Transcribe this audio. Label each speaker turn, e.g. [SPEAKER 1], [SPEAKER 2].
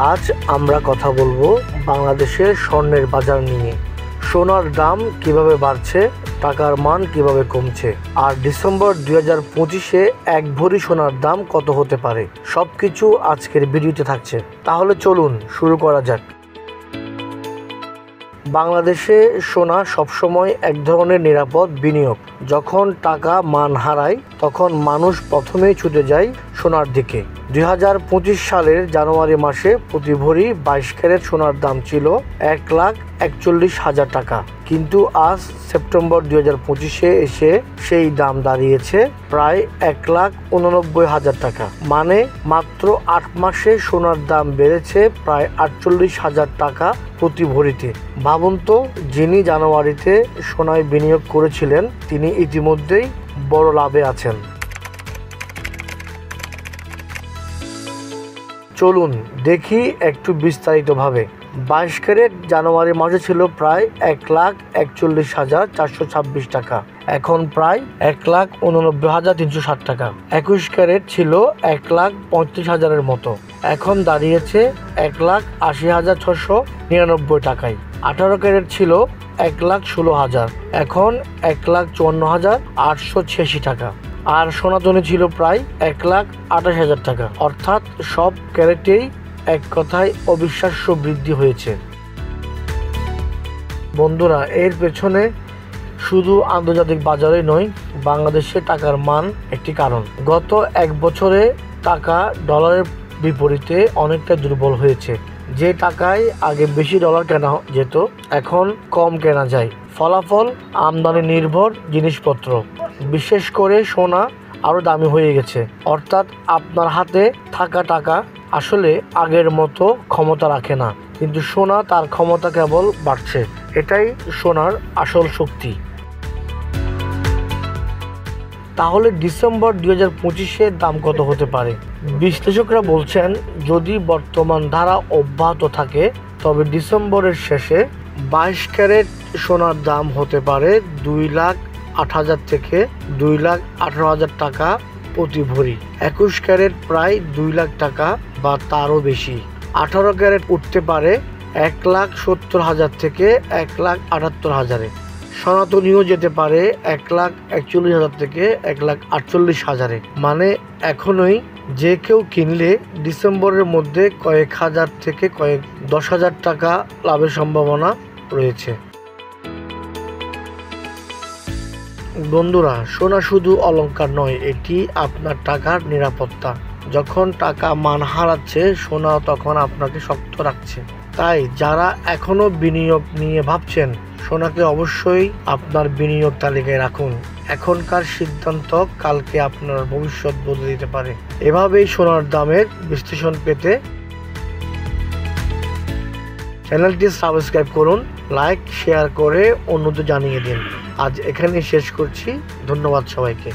[SPEAKER 1] আজ আমরা কথা বলবো বাংলাদেশের স্বর্ণের বাজার নিয়ে। সোনার দাম কিভাবে বাড়ছে, টাকার মান কিভাবে কমছে, আর ডিসেম্বর 2025-এ এক ভরি সোনার দাম কত হতে পারে, সবকিছু আজকের ভিডিওতে থাকছে। তাহলে চলুন শুরু করা যাক। বাংলাদেশে সোনা সবসময় এক ধরনের নিরাপদ বিনিয়োগ। যখন টাকা মান হারায় তখন মানুষ প্রথমেই ছুটে যায় সোনার দিকে। 2025 সালের জানুয়ারি মাসে প্রতি ভরি 22 ক্যারেট সোনার দাম ছিল 1,41,000 টাকা, কিন্তু আজ সেপ্টেম্বর 2025-এ এসে সেই দাম দাঁড়িয়েছে প্রায় 1,89,000 টাকা। মানে মাত্র 8 মাসে সোনার দাম বেড়েছে প্রায় 48,000 টাকা প্রতি ভরিতে। ভাবুন তো, যিনি জানুয়ারিতে সোনায় বিনিয়োগ করেছিলেন তিনি ইতিমধ্যেই বড় লাভে আছেন। চলুন দেখি একটু বিস্তারিতভাবে। 22 ক্যারেট জানুয়ারি মাসে ছিল প্রায় 1,41,426 টাকা, এখন প্রায় 1,89,360 টাকা। 21 ক্যারেট ছিল 1,35,000-এর মতো, এখন দাঁড়িয়েছে 1,80,699 টাকায়। 18 ক্যারেট ছিল 1,16,000, এখন 1,54,886 টাকা। আর সোনাদনি ছিল প্রায় 1,28,000 টাকা। অর্থাৎ সব ক্যারেটেই এক কথায় অবিশ্বাস্য বৃদ্ধি হয়েছে। বন্ধুরা, এর পেছনে শুধু আন্তর্জাতিক বাজারে নয়, বাংলাদেশে টাকার মান একটি কারণ। গত এক বছরে টাকা ডলারের বিপরীতে অনেকটা দুর্বল হয়েছে। যে টাকায় আগে বেশি ডলার কেনা যেত, এখন কম কেনা যায়। ফলাফল, আমদানি নির্ভর জিনিসপত্র, বিশেষ করে সোনা আরও দামি হয়ে গেছে। অর্থাৎ আপনার হাতে থাকা টাকা আসলে আগের মতো ক্ষমতা রাখে না, কিন্তু সোনা তার ক্ষমতা কেবল বাড়ছে। এটাই সোনার আসল শক্তি। তাহলে ডিসেম্বর 2025-এর দাম কত হতে পারে? বিশ্লেষকরা বলছেন, যদি বর্তমান ধারা অব্যাহত থাকে তবে ডিসেম্বরের শেষে 22 ক্যারেট সোনার দাম হতে পারে 2,08,000 থেকে 2,18,000 টাকা প্রতি ভরি। 21 ক্যারেট প্রায় 2 লাখ টাকা বা তারও বেশি। 18 ক্যারেট উঠতে পারে 1,70,000 থেকে 1,78,000-এ। সনাতনীও যেতে পারে 1,41,000 থেকে 1,48,000-এ। মানে এখনই যে কেউ কিনলে ডিসেম্বরের মধ্যে কয়েক হাজার থেকে কয়েক 10,000 টাকা লাভের সম্ভাবনা রয়েছে। বন্ধুরা, সোনা শুধু অলংকার নয়, এটি আপনার টাকার নিরাপত্তা। যখন টাকা মান হারাচ্ছে, সোনা তখন আপনাকে শক্ত রাখছে। তাই যারা এখনো বিনিয়োগ নিয়ে ভাবছেন, সোনাকে অবশ্যই আপনার বিনিয়োগ তালিকায় রাখুন। এখনকার সিদ্ধান্ত কালকে আপনার ভবিষ্যৎ বদলে দিতে পারে। এভাবেই সোনার দামের বিশ্লেষণ পেতে চ্যানেলটি সাবস্ক্রাইব করুন, লাইক শেয়ার করে অন্যদের জানিয়ে দিন। আজ এখানেই শেষ করছি। ধন্যবাদ সবাইকে।